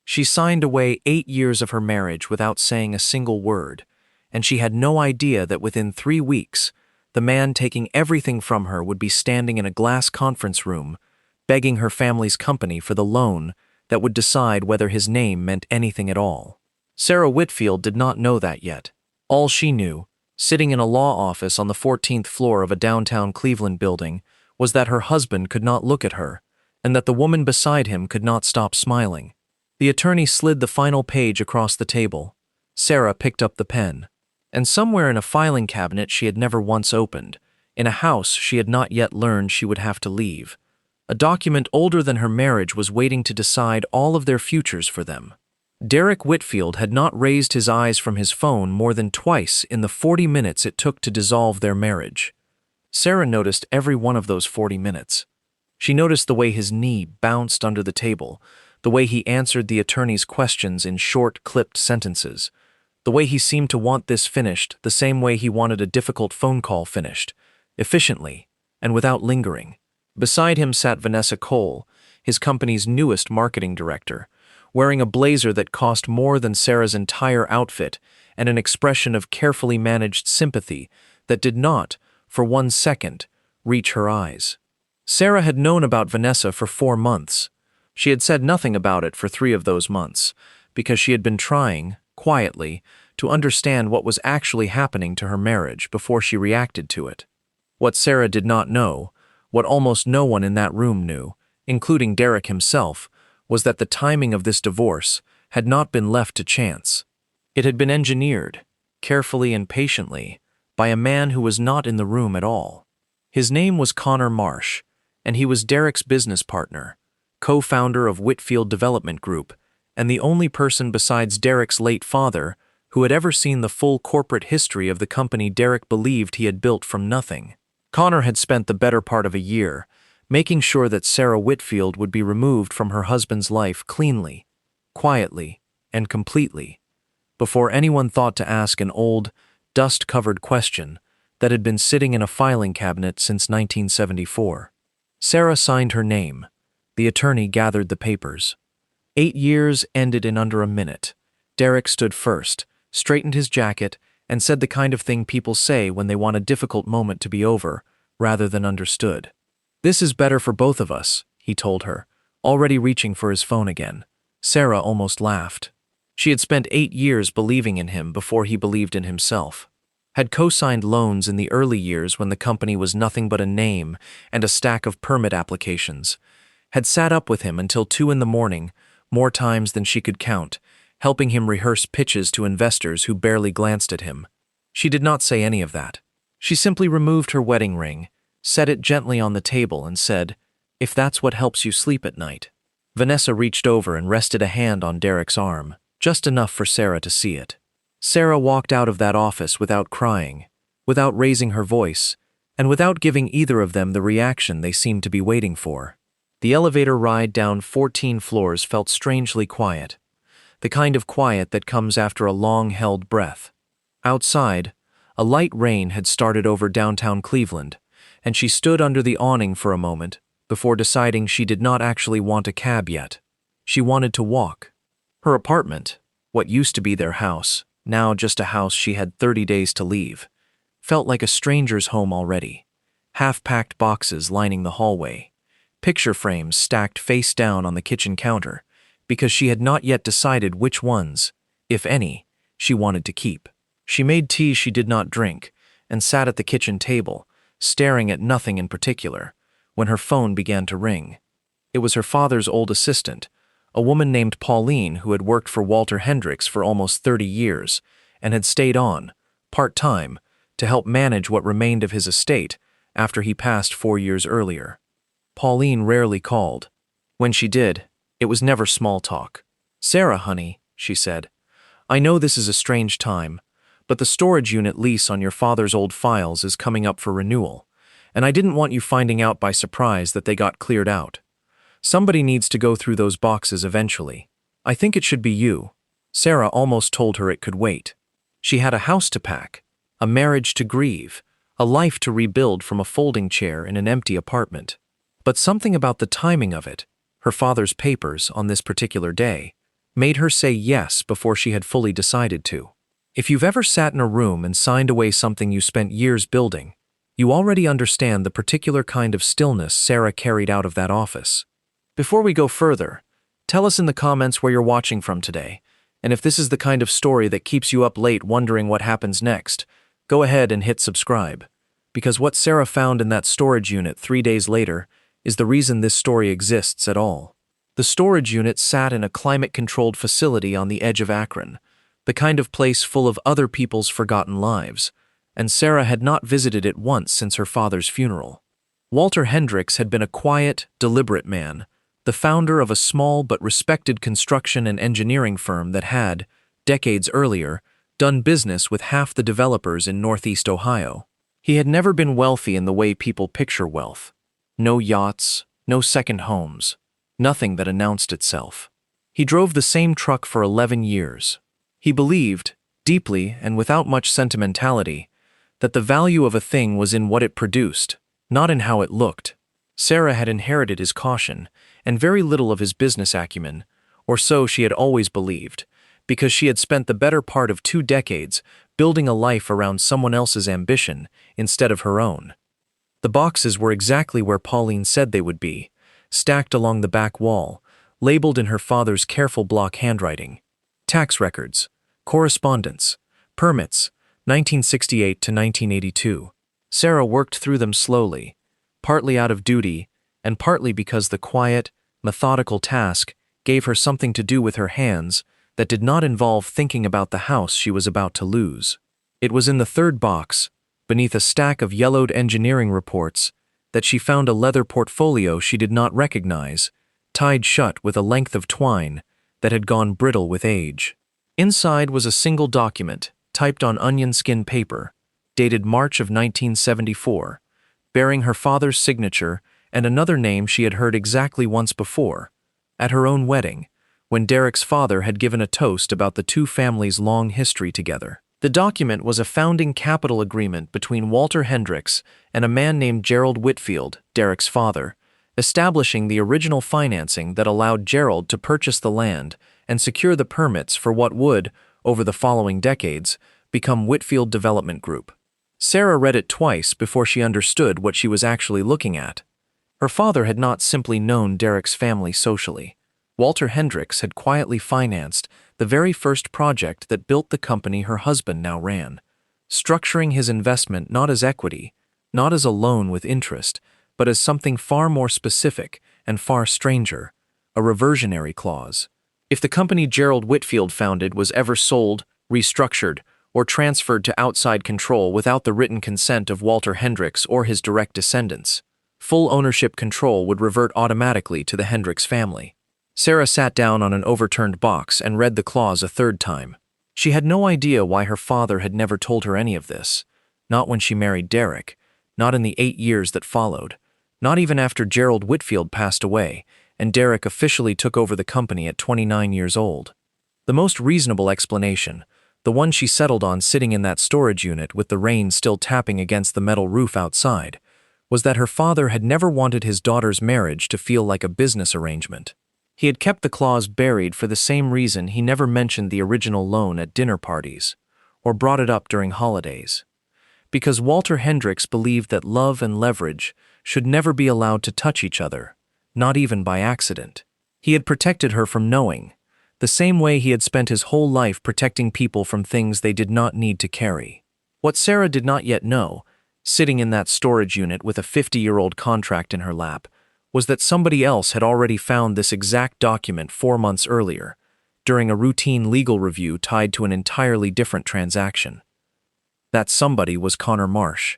She signed away 8 years of her marriage without saying a single word, and she had no idea that within 3 weeks, the man taking everything from her would be standing in a glass conference room, begging her family's company for the loan that would decide whether his name meant anything at all. Sarah Whitfield did not know that yet. All she knew, sitting in a law office on the 14th floor of a downtown Cleveland building, was that her husband could not look at her, and that the woman beside him could not stop smiling. The attorney slid the final page across the table. Sarah picked up the pen. And somewhere in a filing cabinet she had never once opened, in a house she had not yet learned she would have to leave, a document older than her marriage was waiting to decide all of their futures for them. Derek Whitfield had not raised his eyes from his phone more than twice in the 40 minutes it took to dissolve their marriage. Sarah noticed every one of those 40 minutes. She noticed the way his knee bounced under the table, the way he answered the attorney's questions in short, clipped sentences, the way he seemed to want this finished the same way he wanted a difficult phone call finished, efficiently and without lingering. Beside him sat Vanessa Cole, his company's newest marketing director, wearing a blazer that cost more than Sarah's entire outfit and an expression of carefully managed sympathy that did not, for 1 second, reach her eyes. Sarah had known about Vanessa for 4 months. She had said nothing about it for 3 of those months, because she had been trying, quietly, to understand what was actually happening to her marriage before she reacted to it. What Sarah did not know, what almost no one in that room knew, including Derek himself, was that the timing of this divorce had not been left to chance. It had been engineered, carefully and patiently, by a man who was not in the room at all. His name was Connor Marsh, and he was Derek's business partner, co-founder of Whitfield Development Group, and the only person besides Derek's late father who had ever seen the full corporate history of the company Derek believed he had built from nothing. Connor had spent the better part of a year making sure that Sarah Whitfield would be removed from her husband's life cleanly, quietly, and completely, before anyone thought to ask an old, dust-covered question that had been sitting in a filing cabinet since 1974. Sarah signed her name. The attorney gathered the papers. 8 years ended in under a minute. Derek stood first, straightened his jacket, and said the kind of thing people say when they want a difficult moment to be over, rather than understood. "This is better for both of us," he told her, already reaching for his phone again. Sarah almost laughed. She had spent 8 years believing in him before he believed in himself. Had co-signed loans in the early years when the company was nothing but a name and a stack of permit applications. Had sat up with him until 2 in the morning, more times than she could count, helping him rehearse pitches to investors who barely glanced at him. She did not say any of that. She simply removed her wedding ring, set it gently on the table, and said, "If that's what helps you sleep at night." Vanessa reached over and rested a hand on Derek's arm, just enough for Sarah to see it. Sarah walked out of that office without crying, without raising her voice, and without giving either of them the reaction they seemed to be waiting for. The elevator ride down 14 floors felt strangely quiet, the kind of quiet that comes after a long-held breath. Outside, a light rain had started over downtown Cleveland, and she stood under the awning for a moment before deciding she did not actually want a cab yet. She wanted to walk. Her apartment, what used to be their house, now just a house she had 30 days to leave, felt like a stranger's home already. Half-packed boxes lining the hallway, picture frames stacked face down on the kitchen counter, because she had not yet decided which ones, if any, she wanted to keep. She made tea she did not drink and sat at the kitchen table, staring at nothing in particular, when her phone began to ring. It was her father's old assistant, a woman named Pauline who had worked for Walter Hendricks for almost 30 years and had stayed on, part-time, to help manage what remained of his estate after he passed 4 years earlier. Pauline rarely called. When she did, it was never small talk. "Sarah, honey," she said, "I know this is a strange time, but the storage unit lease on your father's old files is coming up for renewal, and I didn't want you finding out by surprise that they got cleared out. Somebody needs to go through those boxes eventually. I think it should be you." Sarah almost told her it could wait. She had a house to pack, a marriage to grieve, a life to rebuild from a folding chair in an empty apartment. But something about the timing of it, her father's papers on this particular day, made her say yes before she had fully decided to. If you've ever sat in a room and signed away something you spent years building, you already understand the particular kind of stillness Sarah carried out of that office. Before we go further, tell us in the comments where you're watching from today, and if this is the kind of story that keeps you up late wondering what happens next, go ahead and hit subscribe. Because what Sarah found in that storage unit 3 days later is the reason this story exists at all. The storage unit sat in a climate-controlled facility on the edge of Akron, the kind of place full of other people's forgotten lives, and Sarah had not visited it once since her father's funeral. Walter Hendricks had been a quiet, deliberate man, the founder of a small but respected construction and engineering firm that had, decades earlier, done business with half the developers in Northeast Ohio. He had never been wealthy in the way people picture wealth. No yachts, no second homes, nothing that announced itself. He drove the same truck for 11 years. He believed, deeply and without much sentimentality, that the value of a thing was in what it produced, not in how it looked. Sarah had inherited his caution and very little of his business acumen, or so she had always believed, because she had spent the better part of 2 decades building a life around someone else's ambition instead of her own. The boxes were exactly where Pauline said they would be, stacked along the back wall, labeled in her father's careful block handwriting. Tax records, correspondence, permits, 1968 to 1982. Sarah worked through them slowly, partly out of duty and partly because the quiet, methodical task gave her something to do with her hands that did not involve thinking about the house she was about to lose. It was in the 3rd box, beneath a stack of yellowed engineering reports, that she found a leather portfolio she did not recognize, tied shut with a length of twine that had gone brittle with age. Inside was a single document, typed on onion skin paper, dated March of 1974, bearing her father's signature and another name she had heard exactly once before, at her own wedding, when Derek's father had given a toast about the 2 families' long history together. The document was a founding capital agreement between Walter Hendricks and a man named Gerald Whitfield, Derek's father, establishing the original financing that allowed Gerald to purchase the land and secure the permits for what would, over the following decades, become Whitfield Development Group. Sarah read it twice before she understood what she was actually looking at. Her father had not simply known Derek's family socially. Walter Hendricks had quietly financed the very first project that built the company her husband now ran, structuring his investment not as equity, not as a loan with interest, but as something far more specific and far stranger, a reversionary clause. If the company Gerald Whitfield founded was ever sold, restructured, or transferred to outside control without the written consent of Walter Hendricks or his direct descendants, full ownership control would revert automatically to the Hendricks family. Sarah sat down on an overturned box and read the clause a 3rd time. She had no idea why her father had never told her any of this, not when she married Derek, not in the 8 years that followed, not even after Gerald Whitfield passed away and Derek officially took over the company at 29 years old. The most reasonable explanation, the one she settled on sitting in that storage unit with the rain still tapping against the metal roof outside, was that her father had never wanted his daughter's marriage to feel like a business arrangement. He had kept the clause buried for the same reason he never mentioned the original loan at dinner parties, or brought it up during holidays. Because Walter Hendricks believed that love and leverage should never be allowed to touch each other, not even by accident. He had protected her from knowing, the same way he had spent his whole life protecting people from things they did not need to carry. What Sarah did not yet know, sitting in that storage unit with a 50-year-old contract in her lap, was that somebody else had already found this exact document 4 months earlier, during a routine legal review tied to an entirely different transaction. That somebody was Connor Marsh.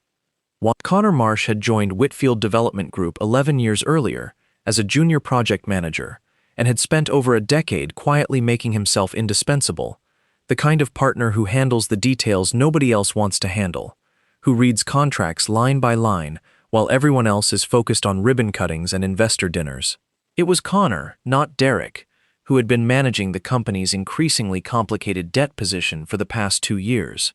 Connor Marsh had joined Whitfield Development Group 11 years earlier as a junior project manager and had spent over a decade quietly making himself indispensable, the kind of partner who handles the details nobody else wants to handle, who reads contracts line by line while everyone else is focused on ribbon cuttings and investor dinners. It was Connor, not Derek, who had been managing the company's increasingly complicated debt position for the past 2 years,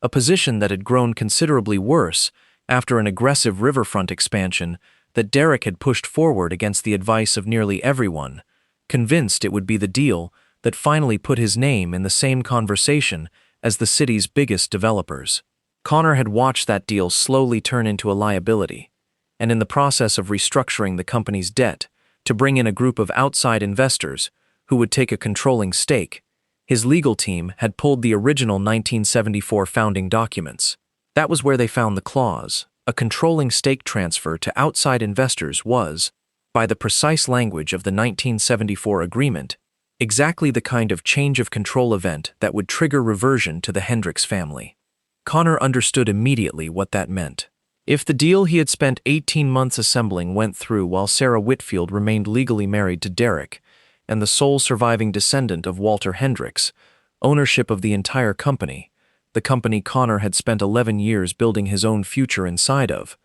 a position that had grown considerably worse after an aggressive riverfront expansion that Derek had pushed forward against the advice of nearly everyone, convinced it would be the deal that finally put his name in the same conversation as the city's biggest developers. Connor had watched that deal slowly turn into a liability, and in the process of restructuring the company's debt to bring in a group of outside investors who would take a controlling stake, his legal team had pulled the original 1974 founding documents. That was where they found the clause. A controlling stake transfer to outside investors was, by the precise language of the 1974 agreement, exactly the kind of change of control event that would trigger reversion to the Hendricks family. Connor understood immediately what that meant. If the deal he had spent 18 months assembling went through while Sarah Whitfield remained legally married to Derek, and the sole surviving descendant of Walter Hendricks, ownership of the entire company, the company Connor had spent 11 years building his own future inside of,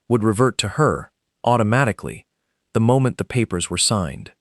would revert to her, automatically, the moment the papers were signed.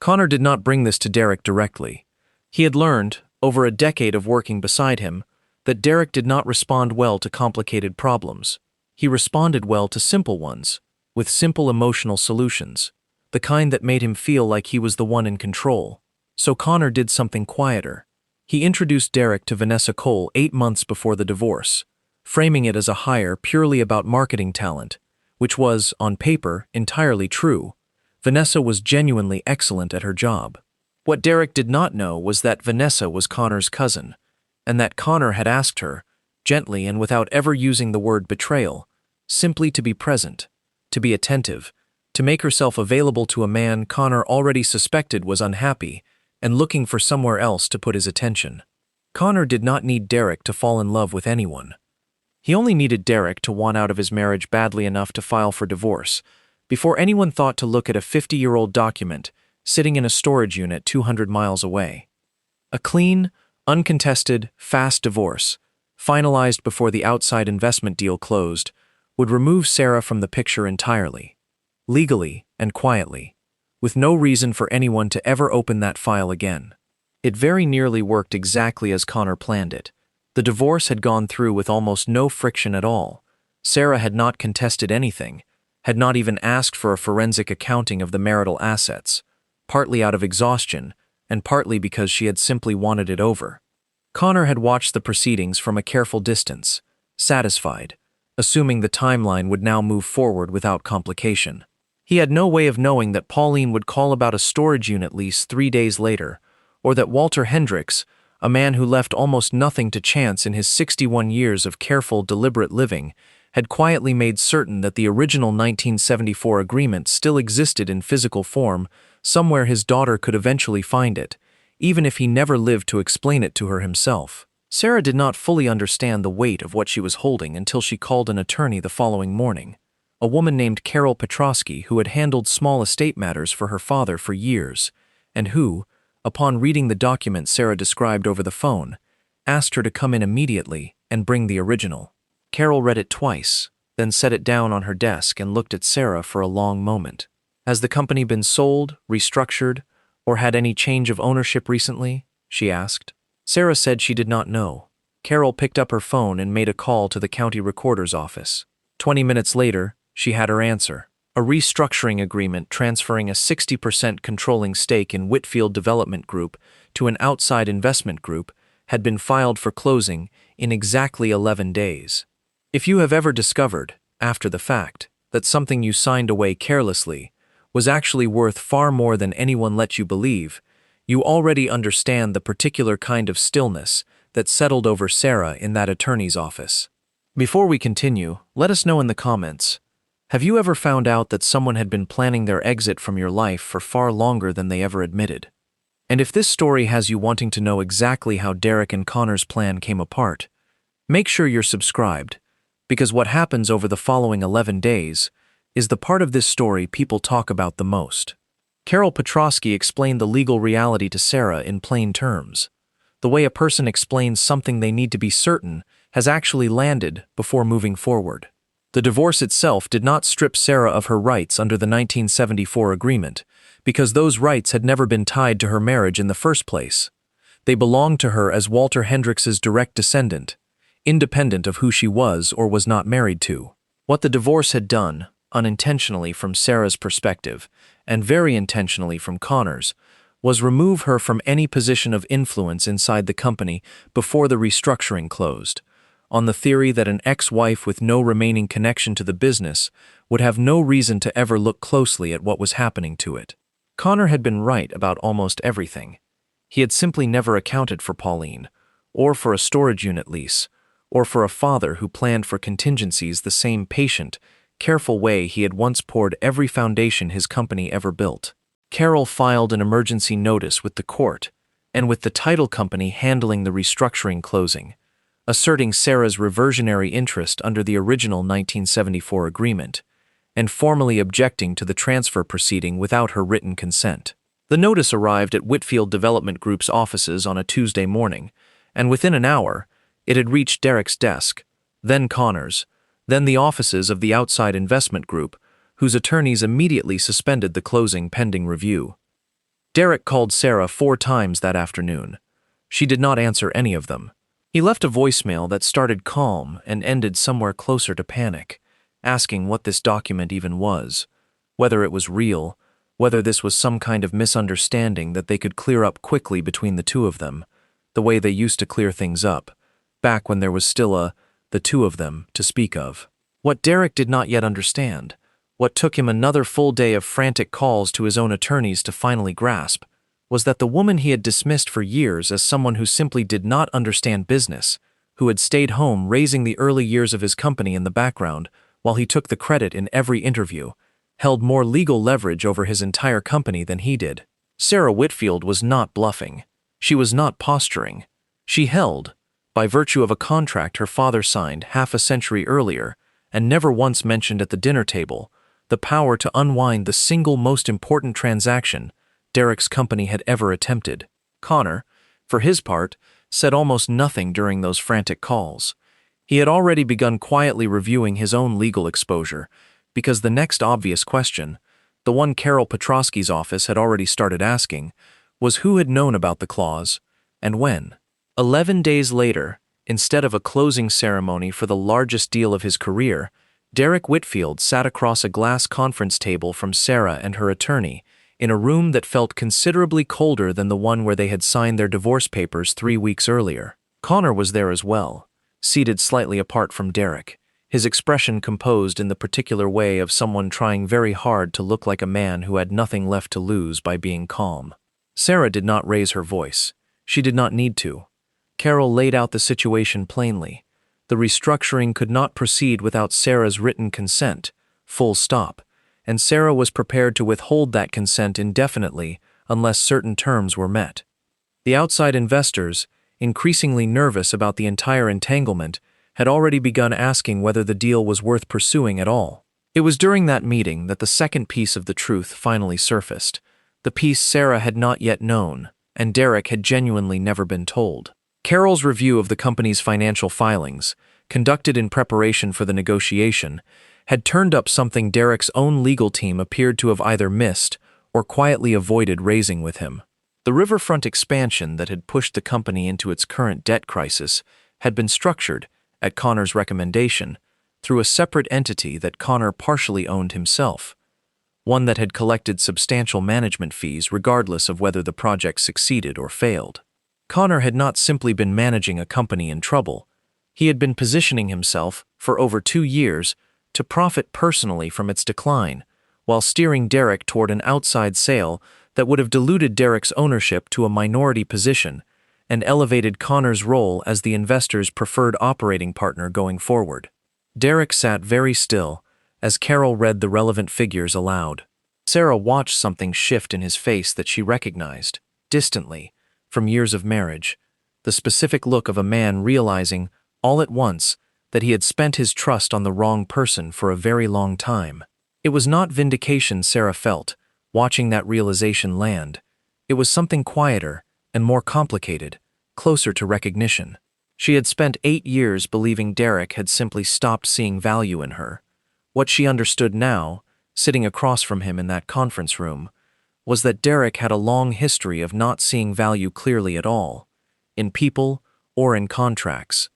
Connor did not bring this to Derek directly. He had learned, over a decade of working beside him, that Derek did not respond well to complicated problems. He responded well to simple ones, with simple emotional solutions, the kind that made him feel like he was the one in control. So Connor did something quieter. He introduced Derek to Vanessa Cole 8 months before the divorce, framing it as a hire purely about marketing talent, which was, on paper, entirely true. Vanessa was genuinely excellent at her job. What Derek did not know was that Vanessa was Connor's cousin, and that Connor had asked her, gently and without ever using the word betrayal, simply to be present, to be attentive, to make herself available to a man Connor already suspected was unhappy and looking for somewhere else to put his attention. Connor did not need Derek to fall in love with anyone. He only needed Derek to want out of his marriage badly enough to file for divorce, before anyone thought to look at a 50-year-old document sitting in a storage unit 200 miles away. A clean, uncontested, fast divorce, finalized before the outside investment deal closed, would remove Sarah from the picture entirely, legally and quietly, with no reason for anyone to ever open that file again. It very nearly worked exactly as Connor planned it. The divorce had gone through with almost no friction at all. Sarah had not contested anything, had not even asked for a forensic accounting of the marital assets, partly out of exhaustion and partly because she had simply wanted it over. Connor had watched the proceedings from a careful distance, satisfied, assuming the timeline would now move forward without complication. He had no way of knowing that Pauline would call about a storage unit lease 3 days later, or that Walter Hendricks, a man who left almost nothing to chance in his 61 years of careful, deliberate living, had quietly made certain that the original 1974 agreement still existed in physical form, somewhere his daughter could eventually find it, even if he never lived to explain it to her himself. Sarah did not fully understand the weight of what she was holding until she called an attorney the following morning, a woman named Carol Petrosky who had handled small estate matters for her father for years, and who, upon reading the document Sarah described over the phone, asked her to come in immediately and bring the original. Carol read it twice, then set it down on her desk and looked at Sarah for a long moment. Has the company been sold, restructured, or had any change of ownership recently? She asked. Sarah said she did not know. Carol picked up her phone and made a call to the county recorder's office. 20 minutes later, she had her answer. A restructuring agreement transferring a 60% controlling stake in Whitfield Development Group to an outside investment group had been filed for closing in exactly 11 days. If you have ever discovered, after the fact, that something you signed away carelessly was actually worth far more than anyone let you believe, you already understand the particular kind of stillness that settled over Sarah in that attorney's office. Before we continue, let us know in the comments, have you ever found out that someone had been planning their exit from your life for far longer than they ever admitted? And if this story has you wanting to know exactly how Derek and Connor's plan came apart, make sure you're subscribed, because what happens over the following 11 days is the part of this story people talk about the most. Carol Petrosky explained the legal reality to Sarah in plain terms. The way a person explains something they need to be certain has actually landed before moving forward. The divorce itself did not strip Sarah of her rights under the 1974 agreement, because those rights had never been tied to her marriage in the first place. They belonged to her as Walter Hendricks's direct descendant, independent of who she was or was not married to. What the divorce had done, unintentionally from Sarah's perspective, and very intentionally from Connor's, was remove her from any position of influence inside the company before the restructuring closed, on the theory that an ex-wife with no remaining connection to the business would have no reason to ever look closely at what was happening to it. Connor had been right about almost everything. He had simply never accounted for Pauline, or for a storage unit lease, or for a father who planned for contingencies the same patient, careful way he had once poured every foundation his company ever built. Carol filed an emergency notice with the court, and with the title company handling the restructuring closing, asserting Sarah's reversionary interest under the original 1974 agreement, and formally objecting to the transfer proceeding without her written consent. The notice arrived at Whitfield Development Group's offices on a Tuesday morning, and within an hour, it had reached Derek's desk, then Connor's, then the offices of the outside investment group, whose attorneys immediately suspended the closing pending review. Derek called Sarah 4 times that afternoon. She did not answer any of them. He left a voicemail that started calm and ended somewhere closer to panic, asking what this document even was, whether it was real, whether this was some kind of misunderstanding that they could clear up quickly between the two of them, the way they used to clear things up, back when there was still the two of them to speak of. What Derek did not yet understand, what took him another full day of frantic calls to his own attorneys to finally grasp, was that the woman he had dismissed for years as someone who simply did not understand business, who had stayed home raising the early years of his company in the background while he took the credit in every interview, held more legal leverage over his entire company than he did. Sarah Whitfield was not bluffing. She was not posturing. She held, by virtue of a contract her father signed half a century earlier and never once mentioned at the dinner table, the power to unwind the single most important transaction Derek's company had ever attempted. Connor, for his part, said almost nothing during those frantic calls. He had already begun quietly reviewing his own legal exposure, because the next obvious question, the one Carol Petrosky's office had already started asking, was who had known about the clause, and when. 11 days later, instead of a closing ceremony for the largest deal of his career, Derek Whitfield sat across a glass conference table from Sarah and her attorney, in a room that felt considerably colder than the one where they had signed their divorce papers 3 weeks earlier. Connor was there as well, seated slightly apart from Derek, his expression composed in the particular way of someone trying very hard to look like a man who had nothing left to lose by being calm. Sarah did not raise her voice. She did not need to. Carol laid out the situation plainly. The restructuring could not proceed without Sarah's written consent, full stop, and Sarah was prepared to withhold that consent indefinitely unless certain terms were met. The outside investors, increasingly nervous about the entire entanglement, had already begun asking whether the deal was worth pursuing at all. It was during that meeting that the second piece of the truth finally surfaced, the piece Sarah had not yet known, and Derek had genuinely never been told. Carol's review of the company's financial filings, conducted in preparation for the negotiation, had turned up something Derek's own legal team appeared to have either missed or quietly avoided raising with him. The riverfront expansion that had pushed the company into its current debt crisis had been structured, at Connor's recommendation, through a separate entity that Connor partially owned himself, one that had collected substantial management fees regardless of whether the project succeeded or failed. Connor had not simply been managing a company in trouble. He had been positioning himself, for over 2 years, to profit personally from its decline, while steering Derek toward an outside sale that would have diluted Derek's ownership to a minority position and elevated Connor's role as the investor's preferred operating partner going forward. Derek sat very still as Carol read the relevant figures aloud. Sarah watched something shift in his face that she recognized, distantly, from years of marriage, the specific look of a man realizing, all at once, that he had spent his trust on the wrong person for a very long time. It was not vindication Sarah felt, watching that realization land. It was something quieter and more complicated, closer to recognition. She had spent 8 years believing Derek had simply stopped seeing value in her. What she understood now, sitting across from him in that conference room, was that Derek had a long history of not seeing value clearly at all, in people or in contracts,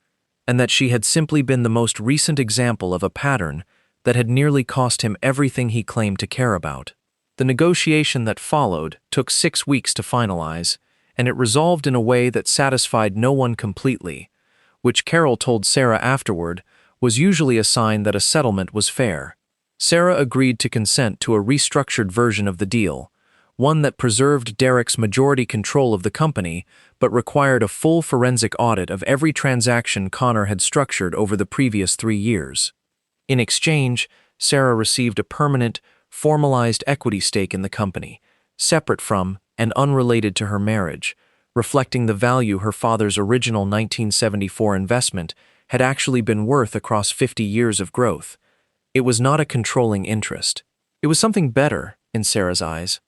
and that she had simply been the most recent example of a pattern that had nearly cost him everything he claimed to care about. The negotiation that followed took 6 weeks to finalize, and it resolved in a way that satisfied no one completely, which Carol told Sarah afterward was usually a sign that a settlement was fair. Sarah agreed to consent to a restructured version of the deal, one that preserved Derek's majority control of the company but required a full forensic audit of every transaction Connor had structured over the previous 3 years. In exchange, Sarah received a permanent, formalized equity stake in the company, separate from and unrelated to her marriage, reflecting the value her father's original 1974 investment had actually been worth across 50 years of growth. It was not a controlling interest. It was something better, in Sarah's eyes,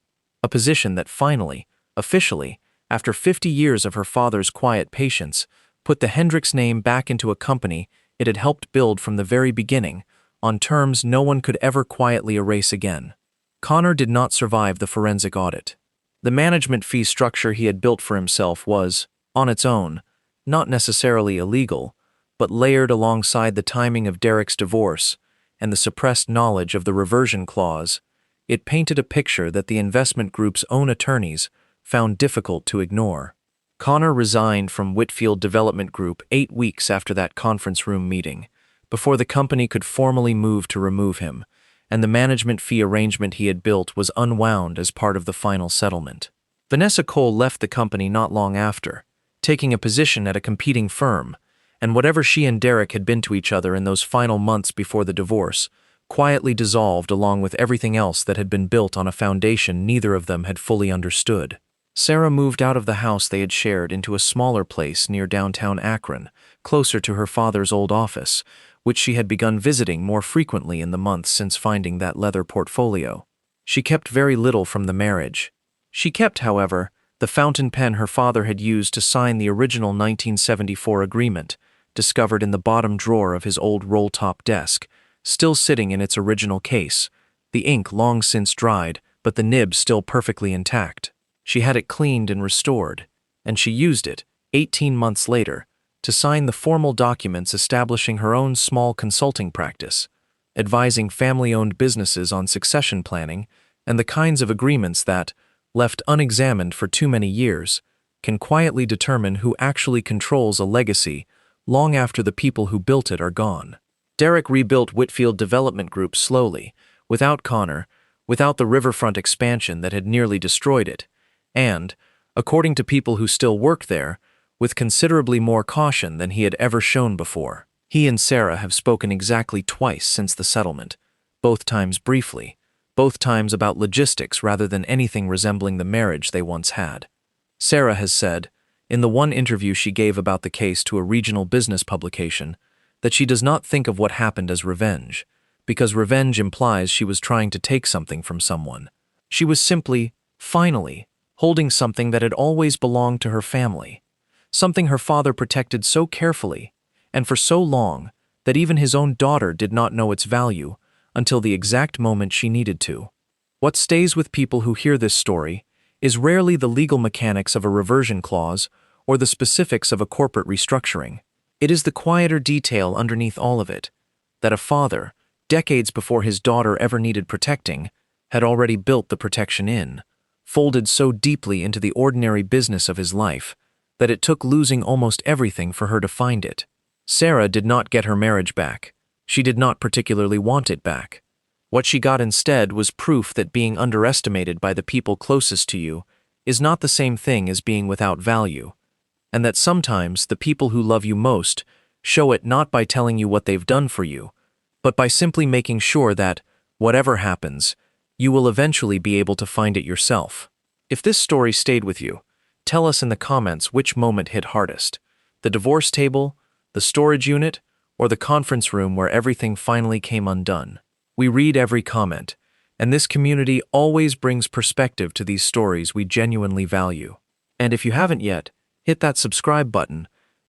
a position that finally, officially, after 50 years of her father's quiet patience, put the Hendricks name back into a company it had helped build from the very beginning, on terms no one could ever quietly erase again. Connor did not survive the forensic audit. The management fee structure he had built for himself was, on its own, not necessarily illegal, but layered alongside the timing of Derek's divorce and the suppressed knowledge of the reversion clause, it painted a picture that the investment group's own attorneys found difficult to ignore. Connor resigned from Whitfield Development Group 8 weeks after that conference room meeting, before the company could formally move to remove him, and the management fee arrangement he had built was unwound as part of the final settlement. Vanessa Cole left the company not long after, taking a position at a competing firm, and whatever she and Derek had been to each other in those final months before the divorce quietly dissolved along with everything else that had been built on a foundation neither of them had fully understood. Sarah moved out of the house they had shared into a smaller place near downtown Akron, closer to her father's old office, which she had begun visiting more frequently in the months since finding that leather portfolio. She kept very little from the marriage. She kept, however, the fountain pen her father had used to sign the original 1974 agreement, discovered in the bottom drawer of his old roll-top desk, still sitting in its original case, the ink long since dried, but the nib still perfectly intact. She had it cleaned and restored, and she used it, 18 months later, to sign the formal documents establishing her own small consulting practice, advising family-owned businesses on succession planning and the kinds of agreements that, left unexamined for too many years, can quietly determine who actually controls a legacy long after the people who built it are gone. Derek rebuilt Whitfield Development Group slowly, without Connor, without the riverfront expansion that had nearly destroyed it, and, according to people who still worked there, with considerably more caution than he had ever shown before. He and Sarah have spoken exactly twice since the settlement, both times briefly, both times about logistics rather than anything resembling the marriage they once had. Sarah has said, in the one interview she gave about the case to a regional business publication, that she does not think of what happened as revenge, because revenge implies she was trying to take something from someone. She was simply, finally, holding something that had always belonged to her family, something her father protected so carefully and for so long that even his own daughter did not know its value until the exact moment she needed to. What stays with people who hear this story is rarely the legal mechanics of a reversion clause or the specifics of a corporate restructuring. It is the quieter detail underneath all of it, that a father, decades before his daughter ever needed protecting, had already built the protection in, folded so deeply into the ordinary business of his life that it took losing almost everything for her to find it. Sarah did not get her marriage back. She did not particularly want it back. What she got instead was proof that being underestimated by the people closest to you is not the same thing as being without value, and that sometimes the people who love you most show it not by telling you what they've done for you, but by simply making sure that, whatever happens, you will eventually be able to find it yourself. If this story stayed with you, tell us in the comments which moment hit hardest: the divorce table, the storage unit, or the conference room where everything finally came undone. We read every comment, and this community always brings perspective to these stories we genuinely value. And if you haven't yet, hit that subscribe button